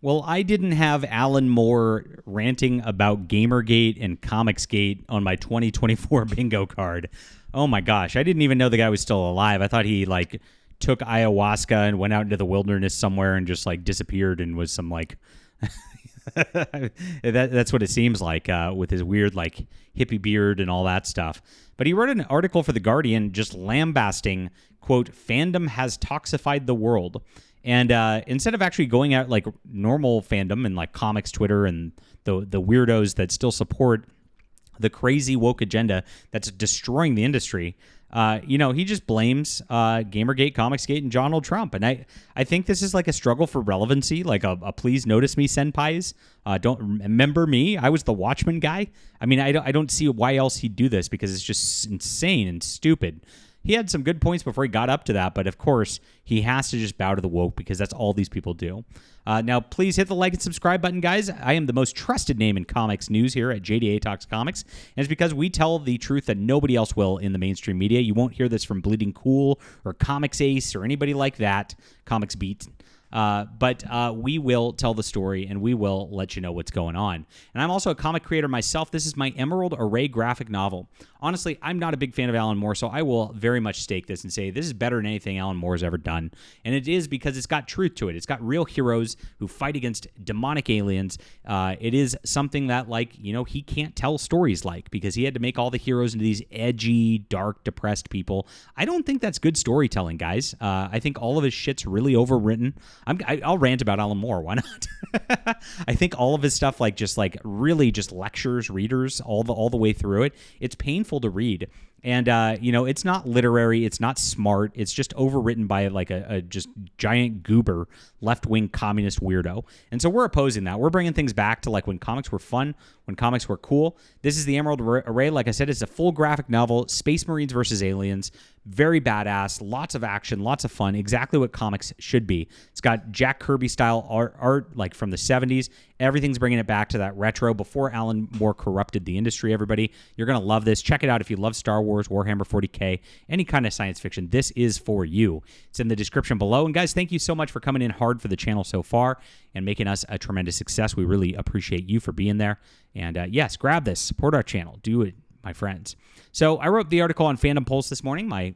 Well, I didn't have Alan Moore ranting about Gamergate and Comicsgate on my 2024 bingo card. Oh my gosh, I didn't even know the guy was still alive. I thought he took ayahuasca and went out into the wilderness somewhere and just disappeared and was some that's what it seems like with his weird hippie beard and all that stuff. But he wrote an article for The Guardian just lambasting, quote, "Fandom has toxified the world." And instead of actually going out like normal fandom and comics Twitter and the weirdos that still support the crazy woke agenda that's destroying the industry, he just blames Gamergate, Comicsgate, and Donald Trump. And I think this is a struggle for relevancy, a please notice me senpais. Don't remember me. I was the Watchmen guy. I mean, I don't see why else he'd do this, because it's just insane and stupid. He had some good points before he got up to that, but of course, he has to just bow to the woke because that's all these people do. Now, please hit the like and subscribe button, guys. I am the most trusted name in comics news here at JDA Talks Comics, and it's because we tell the truth that nobody else will in the mainstream media. You won't hear this from Bleeding Cool or Comics Ace or anybody like that, Comics Beat. But we will tell the story, and we will let you know what's going on. And I'm also a comic creator myself. This is my Emerald Array graphic novel. Honestly, I'm not a big fan of Alan Moore, so I will very much stake this and say this is better than anything Alan Moore has ever done. And it is because it's got truth to it. It's got real heroes who fight against demonic aliens. It is something that, he can't tell stories because he had to make all the heroes into these edgy, dark, depressed people. I don't think that's good storytelling, guys. I think all of his shit's really overwritten. I'll rant about Alan Moore. Why not? I think all of his stuff, really just lectures readers all the way through it. It's painful to read. And, it's not literary. It's not smart. It's just overwritten by a just giant goober left-wing communist weirdo. And so we're opposing that. We're bringing things back to when comics were fun, when comics were cool. This is the Emerald Array. Like I said, it's a full graphic novel, Space Marines versus aliens. Very badass, lots of action, lots of fun, exactly what comics should be. It's got Jack Kirby-style art from the 70s. Everything's bringing it back to that retro before Alan Moore corrupted the industry, everybody. You're going to love this. Check it out if you love Star Wars, Warhammer 40K, any kind of science fiction. This is for you. It's in the description below. And guys, thank you so much for coming in hard for the channel so far and making us a tremendous success. We really appreciate you for being there. And yes, grab this. Support our channel. Do it, my friends. So I wrote the article on Fandom Pulse this morning, my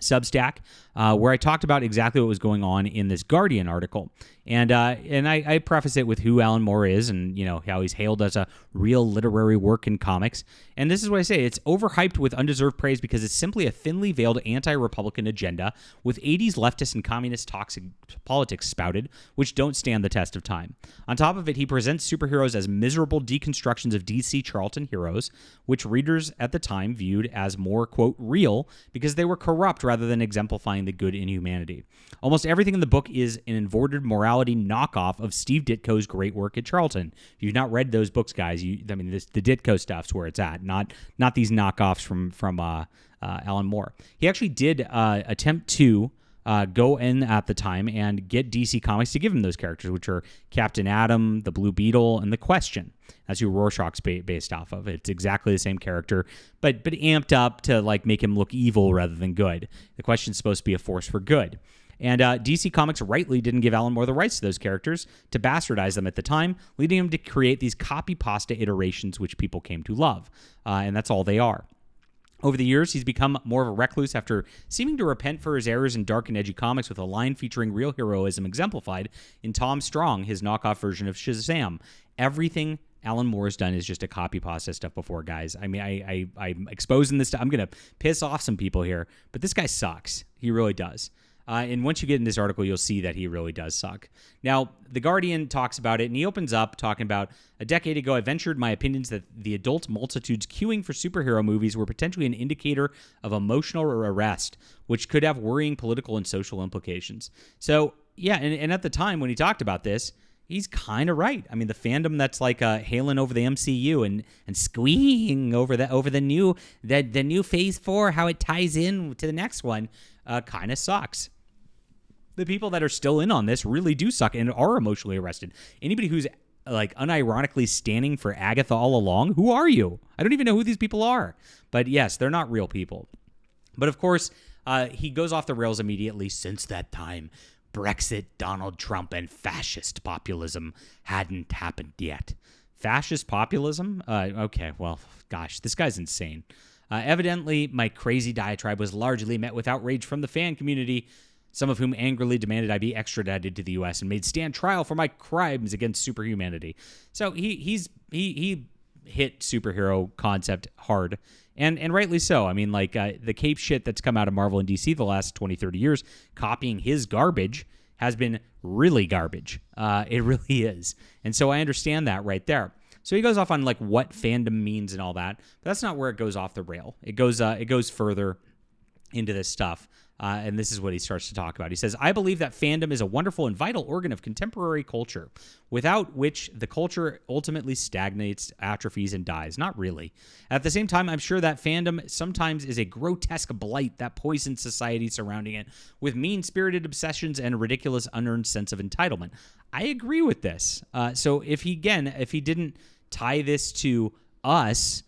Substack, where I talked about exactly what was going on in this Guardian article. And I preface it with who Alan Moore is and, how he's hailed as a real literary work in comics. And this is what I say. It's overhyped with undeserved praise because it's simply a thinly veiled anti-Republican agenda with 80s leftist and communist toxic politics spouted, which don't stand the test of time. On top of it, he presents superheroes as miserable deconstructions of DC Charlton heroes, which readers at the time viewed as more, quote, real because they were corrupt rather than exemplifying the good in humanity. Almost everything in the book is an inverted morality knockoff of Steve Ditko's great work at Charlton. If you've not read those books, guys, the Ditko stuff's where it's at, not these knockoffs from Alan Moore. He actually did attempt to go in at the time and get DC Comics to give him those characters, which are Captain Atom, the Blue Beetle, and the Question. That's who Rorschach's based off of. It's exactly the same character, but amped up to make him look evil rather than good. The Question's supposed to be a force for good. And DC Comics rightly didn't give Alan Moore the rights to those characters to bastardize them at the time, leading him to create these copy-pasta iterations which people came to love. And that's all they are. Over the years, he's become more of a recluse after seeming to repent for his errors in dark and edgy comics with a line featuring real heroism exemplified in Tom Strong, his knockoff version of Shazam. Everything Alan Moore has done is just a copy-pasta stuff before, guys. I mean, I'm exposing this. I'm going to piss off some people here, but this guy sucks. He really does. And once you get in this article, you'll see that he really does suck. Now, The Guardian talks about it, and he opens up talking about, a decade ago, I ventured my opinions that the adult multitudes queuing for superhero movies were potentially an indicator of emotional arrest, which could have worrying political and social implications. So, yeah, and at the time when he talked about this, he's kind of right. I mean, the fandom that's hailing over the MCU and squeeing over the new Phase 4, how it ties in to the next one, kind of sucks. The people that are still in on this really do suck and are emotionally arrested. Anybody who's unironically standing for Agatha all along, who are you? I don't even know who these people are. But yes, they're not real people. But of course, he goes off the rails immediately since that time. Brexit, Donald Trump, and fascist populism hadn't happened yet. Fascist populism? Okay, well, gosh, this guy's insane. Evidently, my crazy diatribe was largely met with outrage from the fan community, some of whom angrily demanded I be extradited to the U.S. and made stand trial for my crimes against superhumanity. So he hit superhero concept hard, and rightly so. I mean, like, the cape shit that's come out of Marvel and DC the last 20, 30 years, copying his garbage, has been really garbage. It really is. And so I understand that right there. So he goes off on like what fandom means and all that, but that's not where it goes off the rail. It goes further into this stuff. And this is what he starts to talk about. He says, I believe that fandom is a wonderful and vital organ of contemporary culture, without which the culture ultimately stagnates, atrophies, and dies. Not really. At the same time, I'm sure that fandom sometimes is a grotesque blight that poisons society surrounding it with mean-spirited obsessions and a ridiculous, unearned sense of entitlement. I agree with this. So if he didn't tie this to us,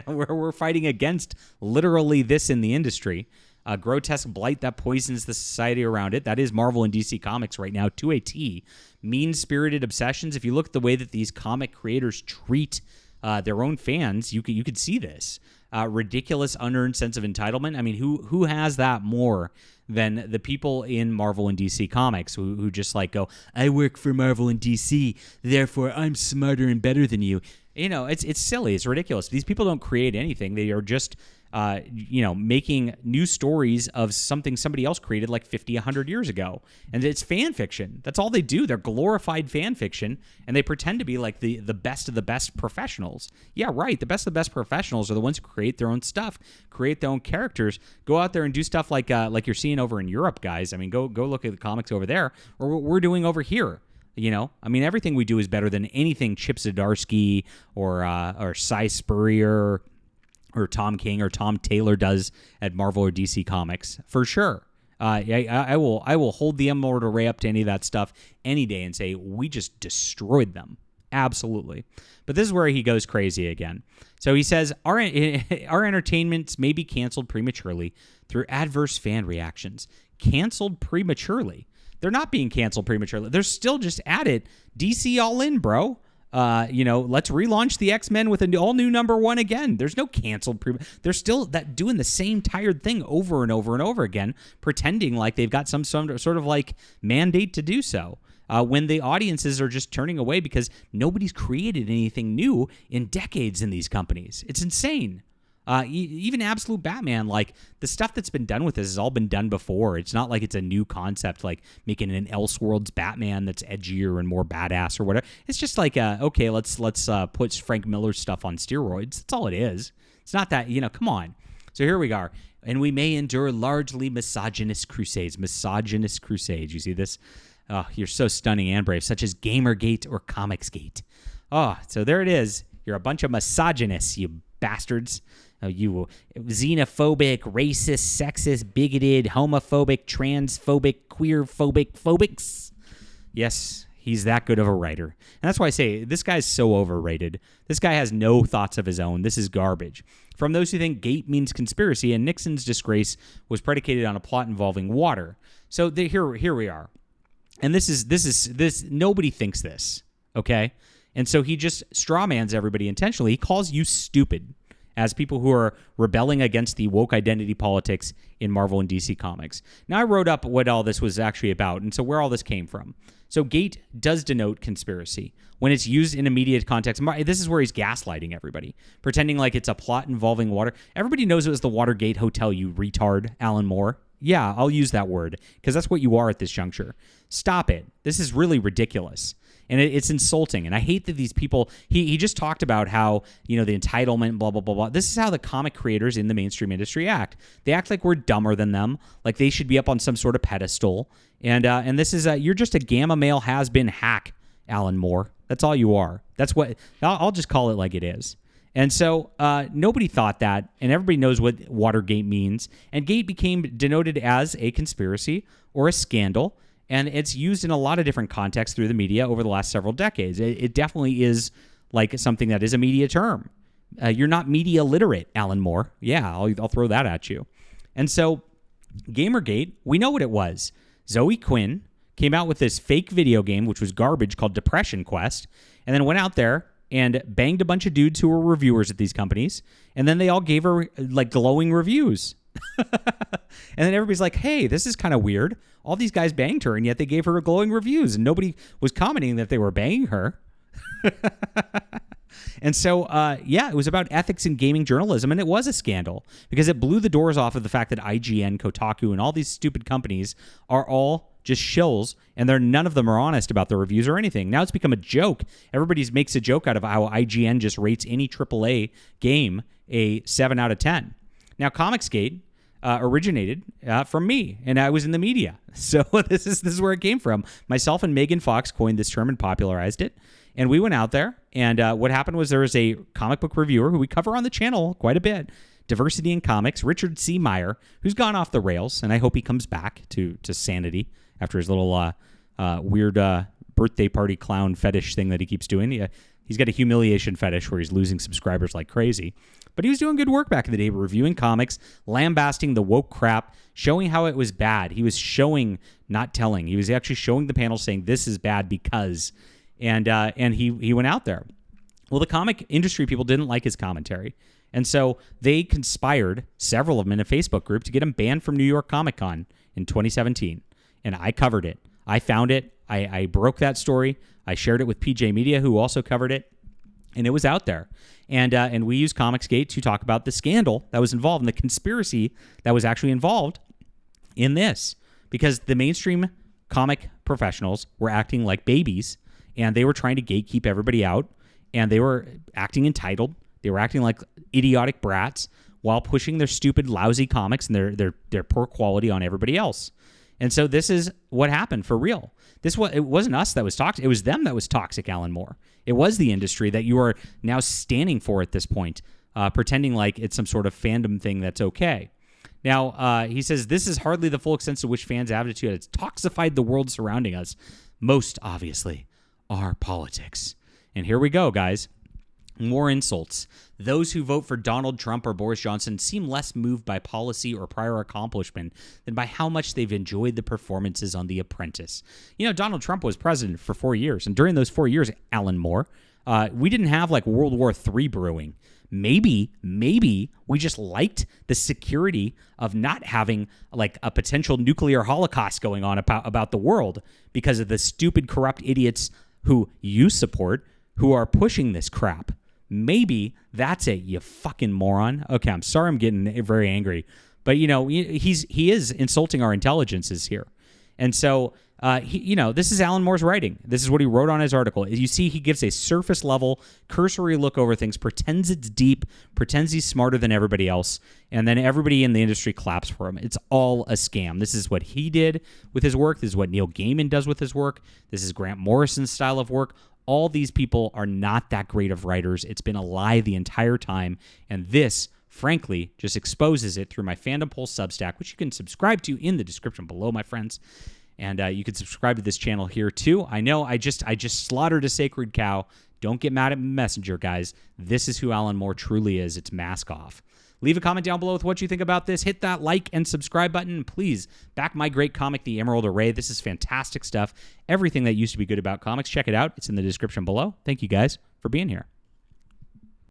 where we're fighting against literally this in the industry, a grotesque blight that poisons the society around it. That is Marvel and DC Comics right now to a T. Mean-spirited obsessions. If you look at the way that these comic creators treat their own fans, you could see this. Ridiculous, unearned sense of entitlement. I mean, who has that more than the people in Marvel and DC Comics who just like go, I work for Marvel and DC, therefore I'm smarter and better than you. You know, it's silly. It's ridiculous. These people don't create anything. They are just making new stories of something somebody else created like 50, 100 years ago. And it's fan fiction. That's all they do. They're glorified fan fiction, and they pretend to be like the best of the best professionals. Yeah, right. The best of the best professionals are the ones who create their own stuff, create their own characters, go out there and do stuff like you're seeing over in Europe, guys. I mean, go look at the comics over there, or what we're doing over here. You know, I mean, everything we do is better than anything Chip Zdarsky or Cy Spurrier or Tom King or Tom Taylor does at Marvel or DC Comics, for sure. I will hold the Immortal Ray up to any of that stuff any day and say we just destroyed them. Absolutely. But this is where he goes crazy again. So he says, our entertainments may be canceled prematurely through adverse fan reactions. Canceled prematurely? They're not being canceled prematurely. They're still just at it. DC all in, bro. Let's relaunch the X-Men with an all-new number one again. There's no canceled. They're still doing the same tired thing over and over and over again, pretending like they've got some sort of like mandate to do so. When the audiences are just turning away because nobody's created anything new in decades in these companies. It's insane. Even Absolute Batman, like the stuff that's been done with this has all been done before. It's not like it's a new concept, like making an Elseworlds Batman that's edgier and more badass or whatever. It's just like, okay, let's put Frank Miller's stuff on steroids. That's all it is. It's not that, come on. So here we are. And we may endure largely misogynist crusades. Misogynist crusades. You see this? Oh, you're so stunning and brave, such as Gamergate or Comicsgate. Oh, so there it is. You're a bunch of misogynists, you bastards. You xenophobic, racist, sexist, bigoted, homophobic, transphobic, queerphobics. Yes, he's that good of a writer. And that's why I say this guy's so overrated. This guy has no thoughts of his own. This is garbage. From those who think Gate means conspiracy and Nixon's disgrace was predicated on a plot involving water. So here we are. And this nobody thinks this, okay? And so he just strawmans everybody intentionally. He calls you stupid as people who are rebelling against the woke identity politics in Marvel and DC Comics. Now, I wrote up what all this was actually about, and so where all this came from. So Gate does denote conspiracy. When it's used in immediate context, this is where he's gaslighting everybody, pretending like it's a plot involving water. Everybody knows it was the Watergate Hotel, you retard, Alan Moore. Yeah, I'll use that word, because that's what you are at this juncture. Stop it. This is really ridiculous. And it's insulting. And I hate that these people, he just talked about how, the entitlement, blah, blah, blah, blah. This is how the comic creators in the mainstream industry act. They act like we're dumber than them, like they should be up on some sort of pedestal. And this is, you're just a gamma male has-been hack, Alan Moore. That's all you are. That's what, I'll just call it like it is. And so nobody thought that, and everybody knows what Watergate means. And Gate became denoted as a conspiracy or a scandal. And it's used in a lot of different contexts through the media over the last several decades. It definitely is like something that is a media term. You're not media literate, Alan Moore. Yeah, I'll throw that at you. And so Gamergate, we know what it was. Zoe Quinn came out with this fake video game, which was garbage, called Depression Quest, and then went out there and banged a bunch of dudes who were reviewers at these companies, and then they all gave her like glowing reviews. And then everybody's like, hey, this is kind of weird. All these guys banged her, and yet they gave her glowing reviews, and nobody was commenting that they were banging her. And so, it was about ethics in gaming journalism, and it was a scandal because it blew the doors off of the fact that IGN, Kotaku, and all these stupid companies are all just shills, and none of them are honest about the reviews or anything. Now it's become a joke. Everybody makes a joke out of how IGN just rates any AAA game a 7 out of 10. Now, Comicsgate originated from me, and I was in the media. So this is where it came from. Myself and Megan Fox coined this term and popularized it. And we went out there, and what happened was there was a comic book reviewer who we cover on the channel quite a bit, Diversity in Comics, Richard C. Meyer, who's gone off the rails, and I hope he comes back to sanity after his little weird birthday party clown fetish thing that he keeps doing. He's got a humiliation fetish where he's losing subscribers like crazy. But he was doing good work back in the day, reviewing comics, lambasting the woke crap, showing how it was bad. He was showing, not telling. He was actually showing the panel saying, this is bad because... And he went out there. Well, the comic industry people didn't like his commentary. And so they conspired, several of them in a Facebook group, to get him banned from New York Comic Con in 2017. And I covered it. I found it. I broke that story. I shared it with PJ Media, who also covered it. And it was out there. And we used Comicsgate to talk about the scandal that was involved and the conspiracy that was actually involved in this. Because the mainstream comic professionals were acting like babies, and they were trying to gatekeep everybody out, and they were acting entitled. They were acting like idiotic brats while pushing their stupid, lousy comics and their poor quality on everybody else. And so this is what happened for real. It wasn't us that was toxic. It was them that was toxic, Alan Moore. It was the industry that you are now standing for at this point, pretending like it's some sort of fandom thing that's okay. Now, he says, this is hardly the full extent to which fans' attitude has toxified the world surrounding us. Most obviously, our politics. And here we go, guys. More insults. Those who vote for Donald Trump or Boris Johnson seem less moved by policy or prior accomplishment than by how much they've enjoyed the performances on The Apprentice. You know, Donald Trump was president for 4 years, and during those 4 years, Alan Moore, we didn't have like World War III brewing. Maybe we just liked the security of not having like a potential nuclear holocaust going on about the world because of the stupid, corrupt idiots who you support, who are pushing this crap. Maybe that's it, you fucking moron. Okay, I'm sorry I'm getting very angry. But, you know, he is insulting our intelligences here. And so, this is Alan Moore's writing. This is what he wrote on his article. You see, he gives a surface level, cursory look over things, pretends it's deep, pretends he's smarter than everybody else, and then everybody in the industry claps for him. It's all a scam. This is what he did with his work. This is what Neil Gaiman does with his work. This is Grant Morrison's style of work. All these people are not that great of writers. It's been a lie the entire time, and this, frankly, just exposes it through my Fandom Pulse Substack, which you can subscribe to in the description below, my friends. And you can subscribe to this channel here too. I know I just slaughtered a sacred cow. Don't get mad at Messenger, guys. This is who Alan Moore truly is. It's mask off. Leave a comment down below with what you think about this. Hit that like and subscribe button. Please back my great comic, The Emerald Array. This is fantastic stuff. Everything that used to be good about comics, check it out. It's in the description below. Thank you guys for being here.